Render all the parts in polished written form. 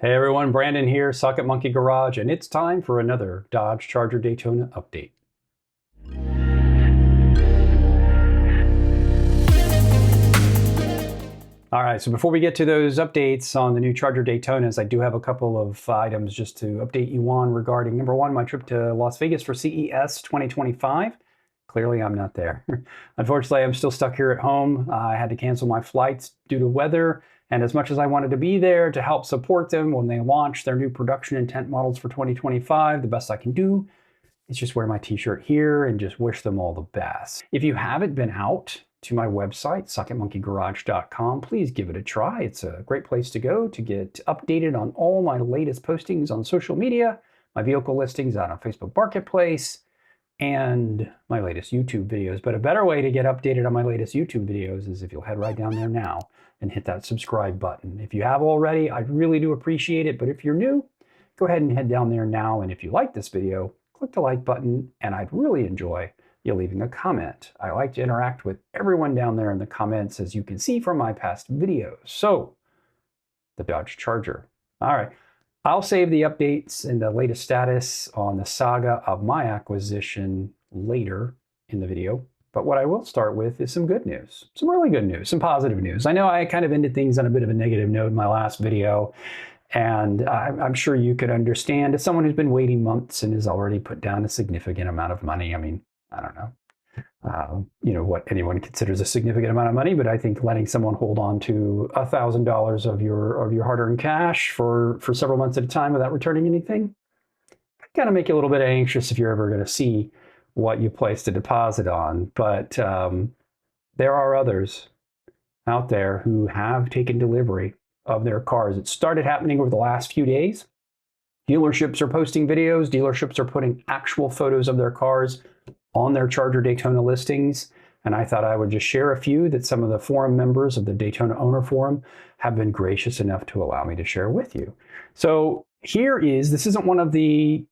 Hey everyone, Brandon here, Socket Monkey Garage, and it's time for another Dodge Charger Daytona update. All right, so before we get to those updates on the new Charger Daytonas, I do have a couple of items just to update you on regarding, number one, my trip to Las Vegas for CES 2025. Clearly, I'm not there. Unfortunately, I'm still stuck here at home. I had to cancel my flights due to weather. And as much as I wanted to be there to help support them when they launch their new production intent models for 2025, the best I can do is just wear my t-shirt here and just wish them all the best. If you haven't been out to my website, socketmonkeygarage.com, please give it a try. It's a great place to go to get updated on all my latest postings on social media, my vehicle listings out on Facebook Marketplace, and my latest YouTube videos. But a better way to get updated on my latest YouTube videos is if you'll head right down there now and hit that subscribe button. If you have already, I really do appreciate it. But if you're new, go ahead and head down there now. And if you like this video, click the like button, and I'd really enjoy you leaving a comment. I like to interact with everyone down there in the comments, as you can see from my past videos. So, the Dodge Charger. All right. I'll save the updates and the latest status on the saga of my acquisition later in the video. But what I will start with is some good news, some really good news, some positive news. I know I kind of ended things on a bit of a negative note in my last video, and I'm sure you could understand as someone who's been waiting months and has already put down a significant amount of money. I mean, I don't know. What anyone considers a significant amount of money, but I think letting someone hold on to $1,000 of your hard-earned cash for several months at a time without returning anything kind of make you a little bit anxious if you're ever going to see what you placed a deposit on. But there are others out there who have taken delivery of their cars. It started happening over the last few days. Dealerships are posting videos. Dealerships are putting actual photos of their cars on their Charger Daytona listings. And I thought I would just share a few that some of the forum members of the Daytona Owner Forum have been gracious enough to allow me to share with you. So this isn't one of the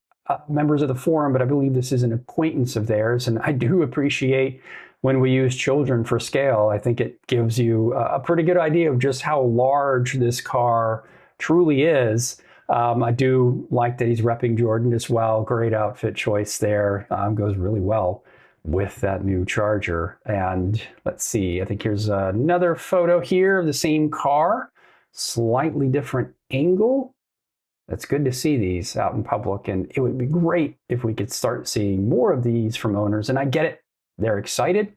members of the forum, but I believe this is an acquaintance of theirs. And I do appreciate when we use children for scale. I think it gives you a pretty good idea of just how large this car truly is. I do like that he's repping Jordan as well. Great outfit choice there. Goes really well with that new Charger. And let's see, I think here's another photo here of the same car, slightly different angle. It's good to see these out in public, and it would be great if we could start seeing more of these from owners. And I get it. They're excited.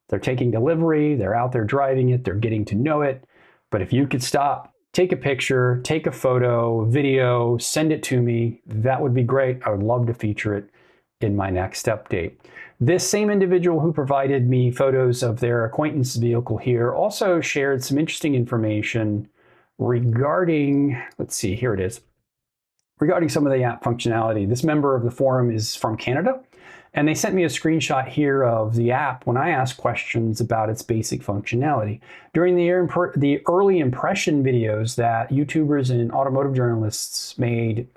They're taking delivery. They're out there driving it. They're getting to know it. But if you could stop, take a picture, take a photo, video, send it to me, that would be great. I would love to feature it in my next update. This same individual who provided me photos of their acquaintance vehicle here also shared some interesting information regarding, let's see, here it is, regarding some of the app functionality. This member of the forum is from Canada, and they sent me a screenshot here of the app when I asked questions about its basic functionality. During the early impression videos that YouTubers and automotive journalists made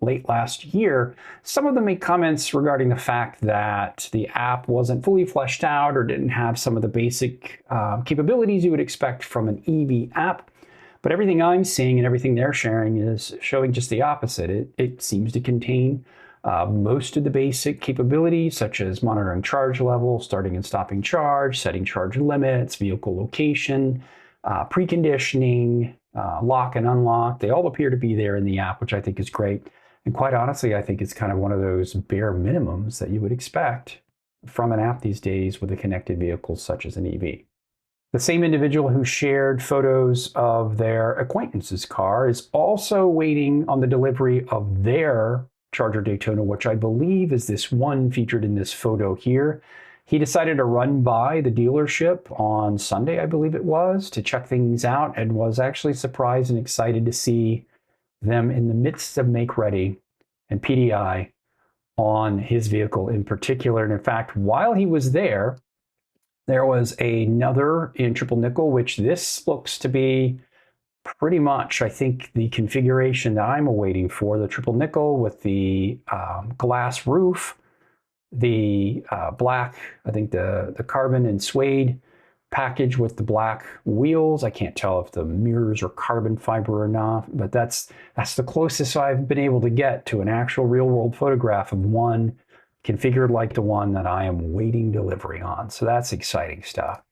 late last year, some of them made comments regarding the fact that the app wasn't fully fleshed out or didn't have some of the basic capabilities you would expect from an EV app. But everything I'm seeing and everything they're sharing is showing just the opposite. It seems to contain most of the basic capabilities, such as monitoring charge level, starting and stopping charge, setting charge limits, vehicle location, preconditioning, lock and unlock. They all appear to be there in the app, which I think is great. And quite honestly, I think it's kind of one of those bare minimums that you would expect from an app these days with a connected vehicle such as an EV. The same individual who shared photos of their acquaintance's car is also waiting on the delivery of their Charger Daytona, which I believe is this one featured in this photo here. He decided to run by the dealership on Sunday, I believe it was, to check things out, and was actually surprised and excited to see them in the midst of make ready and PDI on his vehicle in particular. And in fact, while he was there was another in triple nickel, which this looks to be pretty much, I think, the configuration that I'm awaiting for, the triple nickel with the glass roof, the black, I think the carbon and suede package with the black wheels. I can't tell if the mirrors are carbon fiber or not, but that's the closest I've been able to get to an actual real world photograph of one configured like the one that I am waiting delivery on. So that's exciting stuff.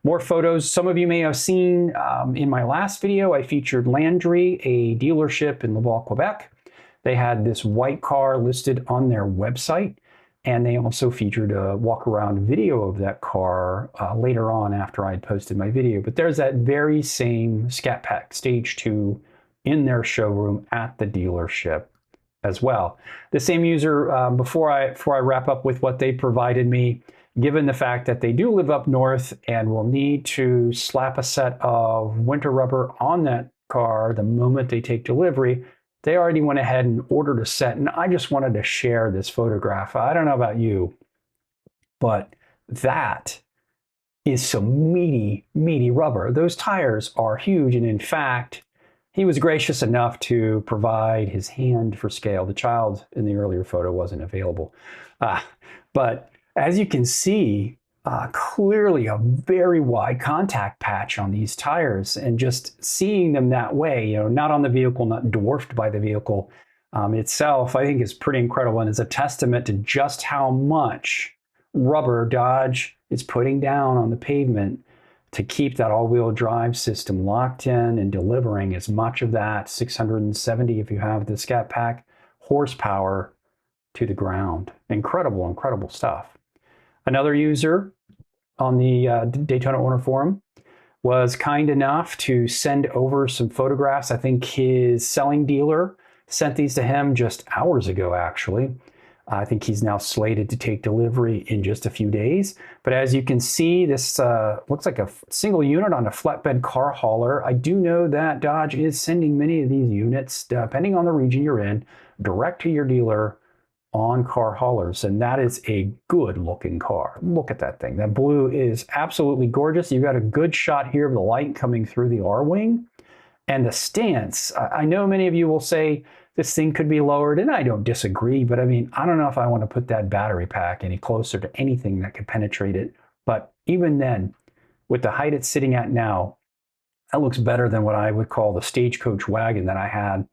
More photos. Some of you may have seen in my last video, I featured Landry, a dealership in Laval, Quebec. They had this white car listed on their website, and they also featured a walk around video of that car later on after I had posted my video. But there's that very same Scat Pack Stage 2 in their showroom at the dealership as well. The same user, before I wrap up with what they provided me, given the fact that they do live up north and will need to slap a set of winter rubber on that car the moment they take delivery, they already went ahead and ordered a set. And I just wanted to share this photograph. I don't know about you, but that is some meaty, meaty rubber. Those tires are huge. And in fact, he was gracious enough to provide his hand for scale. The child in the earlier photo wasn't available. But as you can see, clearly a very wide contact patch on these tires, and just seeing them that way, not on the vehicle, not dwarfed by the vehicle itself, I think is pretty incredible and is a testament to just how much rubber Dodge is putting down on the pavement to keep that all-wheel drive system locked in and delivering as much of that 670, if you have the Scat Pack, horsepower to the ground. Incredible, incredible stuff. Another user on the Daytona Owner Forum was kind enough to send over some photographs. I think his selling dealer sent these to him just hours ago, actually. I think he's now slated to take delivery in just a few days. But as you can see, this looks like a single unit on a flatbed car hauler. I do know that Dodge is sending many of these units, depending on the region you're in, direct to your dealer on car haulers, and that is a good looking car. Look at that thing. That blue is absolutely gorgeous. You've got a good shot here of the light coming through the R-wing, and the stance. I know many of you will say this thing could be lowered, and I don't disagree, but I mean, I don't know if I want to put that battery pack any closer to anything that could penetrate it. But even then, with the height it's sitting at now, that looks better than what I would call the stagecoach wagon that I had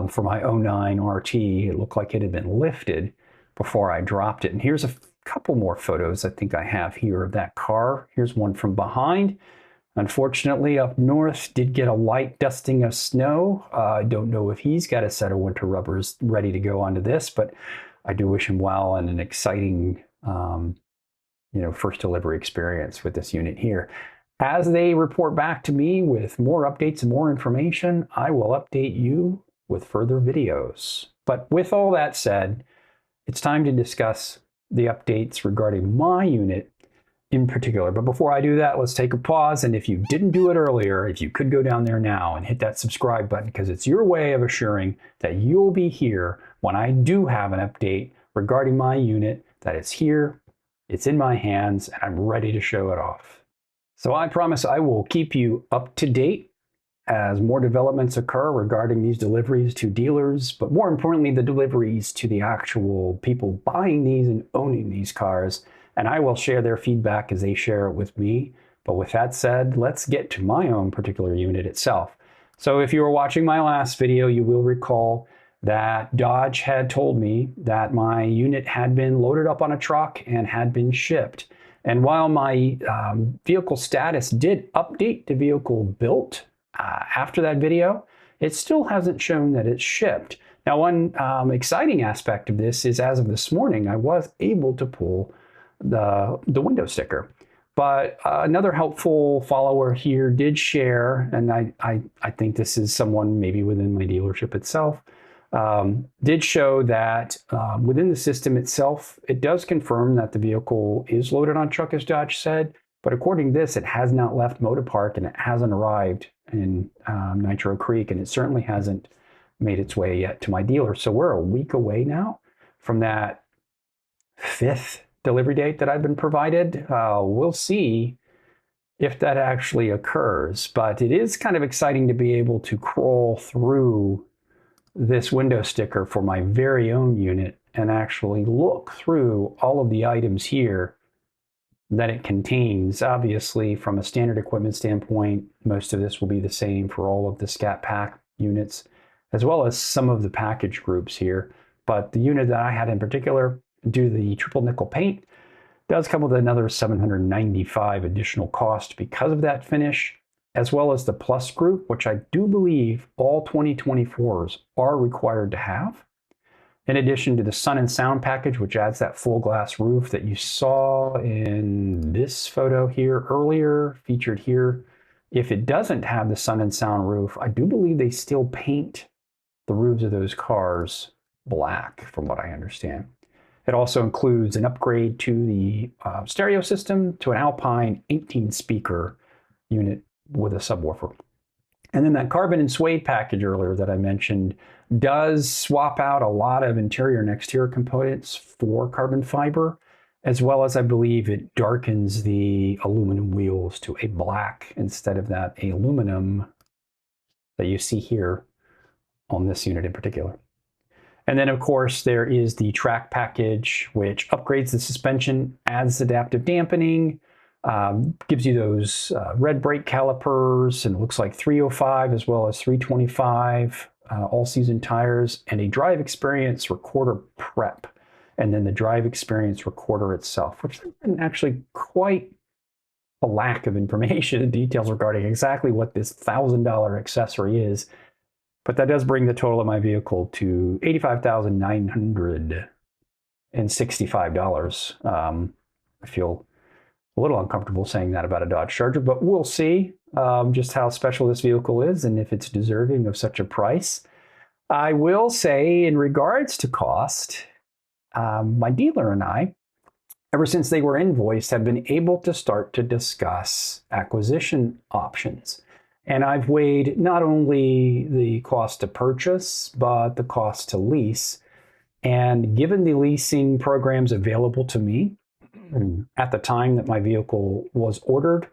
for my '09 RT. It looked like it had been lifted before I dropped it. And here's a couple more photos I think I have here of that car. Here's one from behind. Unfortunately, up north did get a light dusting of snow. I don't know if he's got a set of winter rubbers ready to go onto this, but I do wish him well and an exciting first delivery experience with this unit here. As they report back to me with more updates and more information, I will update you with further videos. But with all that said, it's time to discuss the updates regarding my unit in particular. But before I do that, let's take a pause. And if you didn't do it earlier, if you could go down there now and hit that subscribe button, because it's your way of assuring that you'll be here when I do have an update regarding my unit, that it's here, it's in my hands, and I'm ready to show it off. So I promise I will keep you up to date as more developments occur regarding these deliveries to dealers, but more importantly, the deliveries to the actual people buying these and owning these cars. And I will share their feedback as they share it with me. But with that said, let's get to my own particular unit itself. So if you were watching my last video, you will recall that Dodge had told me that my unit had been loaded up on a truck and had been shipped. And while my vehicle status did update to vehicle built after that video, it still hasn't shown that it's shipped. Now, one exciting aspect of this is, as of this morning, I was able to pull the window sticker. But another helpful follower here did share, and I think this is someone maybe within my dealership itself, did show that within the system itself, it does confirm that the vehicle is loaded on truck, as Dodge said. But according to this, it has not left Motor Park and it hasn't arrived in Nitro Creek, and it certainly hasn't made its way yet to my dealer. So we're a week away now from that 5th delivery date that I've been provided. We'll see if that actually occurs, but it is kind of exciting to be able to crawl through this window sticker for my very own unit and actually look through all of the items here that it contains. Obviously, from a standard equipment standpoint, most of this will be the same for all of the Scat Pack units, as well as some of the package groups here. But the unit that I had in particular, due to the triple nickel paint, does come with another $795 additional cost because of that finish, as well as the Plus group, which I do believe all 2024s are required to have. In addition to the Sun and Sound package, which adds that full glass roof that you saw in this photo here earlier, featured here. If it doesn't have the Sun and Sound roof, I do believe they still paint the roofs of those cars black, from what I understand. It also includes an upgrade to the stereo system to an Alpine 18-speaker unit with a subwoofer. And then that carbon and suede package earlier that I mentioned does swap out a lot of interior and exterior components for carbon fiber, as well as I believe it darkens the aluminum wheels to a black instead of that aluminum that you see here on this unit in particular. And then, of course, there is the track package, which upgrades the suspension, adds adaptive dampening, gives you those red brake calipers, and it looks like 305 as well as 325 all-season tires, and a drive experience recorder prep, and then the drive experience recorder itself, which is actually quite a lack of information and details regarding exactly what this $1,000 accessory is. But that does bring the total of my vehicle to $85,965. I feel a little uncomfortable saying that about a Dodge Charger, but we'll see just how special this vehicle is and if it's deserving of such a price. I will say, in regards to cost, my dealer and I, ever since they were invoiced, have been able to start to discuss acquisition options. And I've weighed not only the cost to purchase, but the cost to lease. And given the leasing programs available to me at the time that my vehicle was ordered,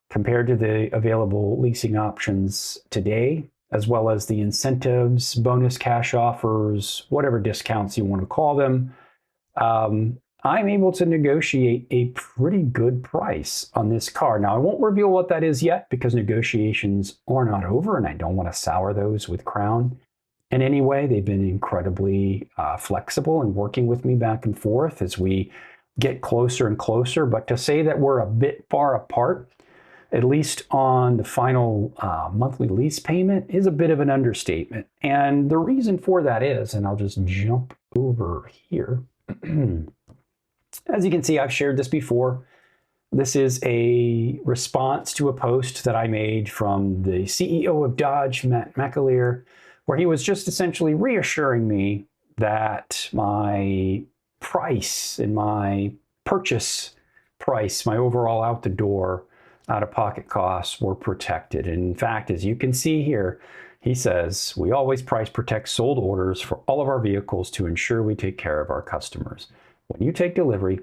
compared to the available leasing options today, as well as the incentives, bonus cash offers, whatever discounts you want to call them, I'm able to negotiate a pretty good price on this car. Now, I won't reveal what that is yet because negotiations are not over, and I don't want to sour those with Crown in any way. They've been incredibly flexible and working with me back and forth as we get closer and closer. But to say that we're a bit far apart, at least on the final monthly lease payment, is a bit of an understatement. And the reason for that is, and I'll just jump over here. As you can see, I've shared this before. This is a response to a post that I made from the CEO of Dodge, Matt McAleer, where he was just essentially reassuring me that my price and my purchase price, my overall out the door, out-of-pocket costs were protected. And in fact, as you can see here, he says, "We always price protect sold orders for all of our vehicles to ensure we take care of our customers. When you take delivery,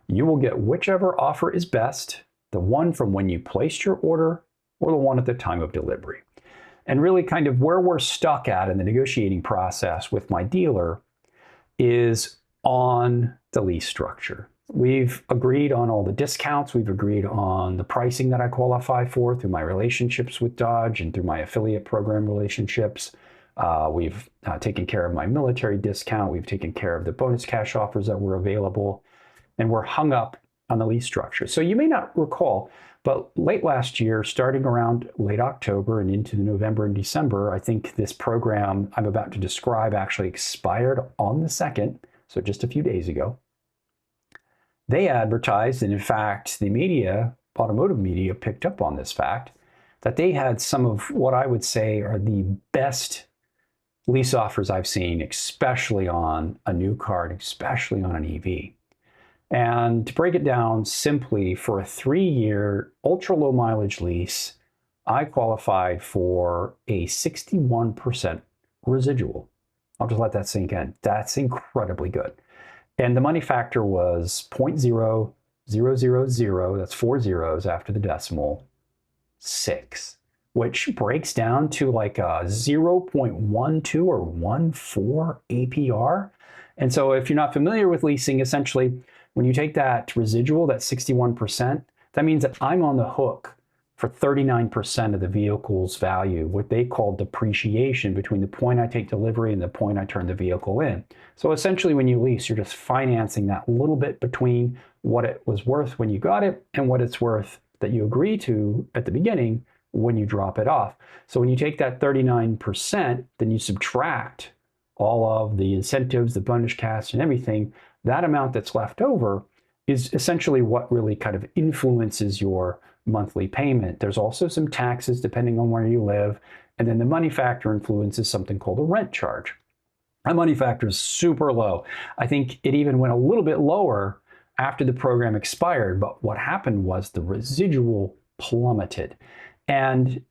you will get whichever offer is best, the one from when you placed your order or the one at the time of delivery." And really kind of where we're stuck at in the negotiating process with my dealer is on the lease structure. We've agreed on all the discounts. We've agreed on the pricing that I qualify for through my relationships with Dodge and through my affiliate program relationships. We've taken care of my military discount. We've taken care of the bonus cash offers that were available, and we're hung up on the lease structure. So you may not recall, but late last year, starting around late October and into November and December, I think this program I'm about to describe actually expired on the 2nd, so just a few days ago. They advertised, and in fact, the media, automotive media, picked up on this fact, that they had some of what I would say are the best lease offers I've seen, especially on a new car, and especially on an EV. And to break it down simply, for a 3-year ultra low mileage lease, I qualified for a 61% residual. I'll just let that sink in. That's incredibly good. And the money factor was 0.0000, that's 4 zeros after the decimal, 6, which breaks down to like a 0.12 or 14 APR. And so if you're not familiar with leasing, essentially when you take that residual, that 61%, that means that I'm on the hook for 39% of the vehicle's value, what they call depreciation, between the point I take delivery and the point I turn the vehicle in. So essentially when you lease, you're just financing that little bit between what it was worth when you got it and what it's worth that you agree to at the beginning when you drop it off. So when you take that 39%, then you subtract all of the incentives, the bonus cash and everything, that amount that's left over is essentially what really kind of influences your monthly payment. There's also some taxes depending on where you live. And then the money factor influences something called a rent charge. That money factor is super low. I think it even went a little bit lower after the program expired, but what happened was the residual plummeted. And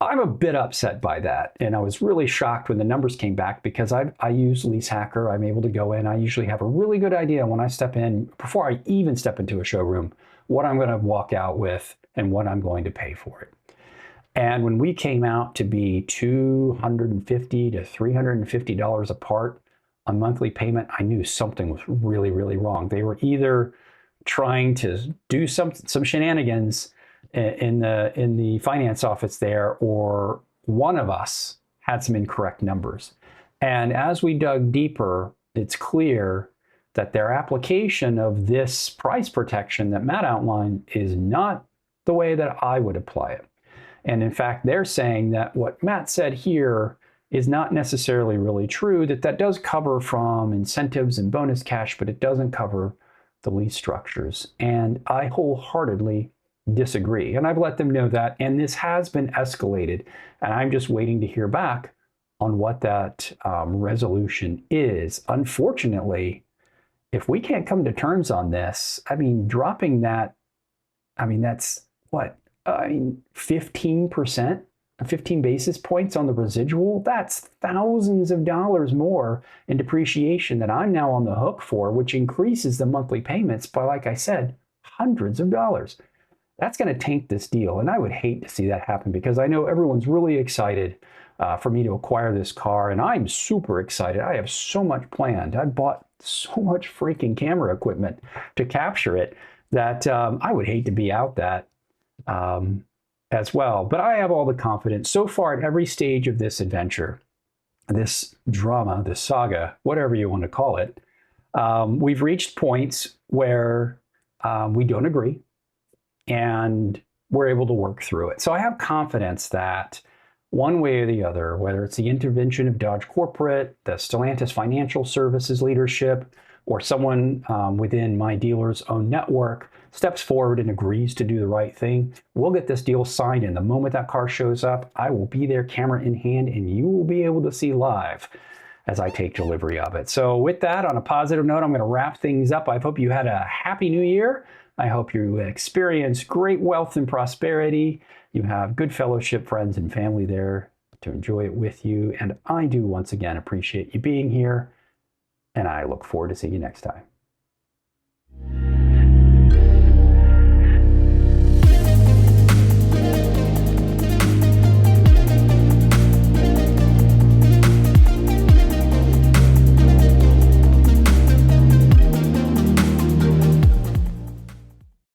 I'm a bit upset by that. And I was really shocked when the numbers came back, because I use Lease Hacker. I'm able to go in. I usually have a really good idea when I step in, before I even step into a showroom, what I'm going to walk out with and what I'm going to pay for it. And when we came out to be $250 to $350 apart on monthly payment, I knew something was really, really wrong. They were either trying to do some shenanigans in the finance office there, or one of us had some incorrect numbers. And as we dug deeper, it's clear that their application of this price protection that Matt outlined is not the way that I would apply it. And in fact, they're saying that what Matt said here is not necessarily really true, that does cover from incentives and bonus cash, but it doesn't cover the lease structures. And I wholeheartedly disagree. And I've let them know that, and this has been escalated. And I'm just waiting to hear back on what that resolution is. Unfortunately, if we can't come to terms on this, I mean, dropping that, I mean, that's what? 15%, 15 basis points on the residual, that's thousands of dollars more in depreciation that I'm now on the hook for, which increases the monthly payments by, like I said, hundreds of dollars. That's going to taint this deal. And I would hate to see that happen, because I know everyone's really excited for me to acquire this car. And I'm super excited. I have so much planned. I bought so much freaking camera equipment to capture it that I would hate to be out that as well. But I have all the confidence so far at every stage of this adventure, this drama, this saga, whatever you want to call it. We've reached points where we don't agree, and we're able to work through it. So I have confidence that one way or the other, whether it's the intervention of Dodge Corporate, the Stellantis Financial Services leadership, or someone within my dealer's own network steps forward and agrees to do the right thing, we'll get this deal signed. And the moment that car shows up, I will be there camera in hand, and you will be able to see live as I take delivery of it. So with that, on a positive note, I'm going to wrap things up. I hope you had a happy new year. I hope you experience great wealth and prosperity. You have good fellowship, friends, and family there to enjoy it with you. And I do once again appreciate you being here, and I look forward to seeing you next time.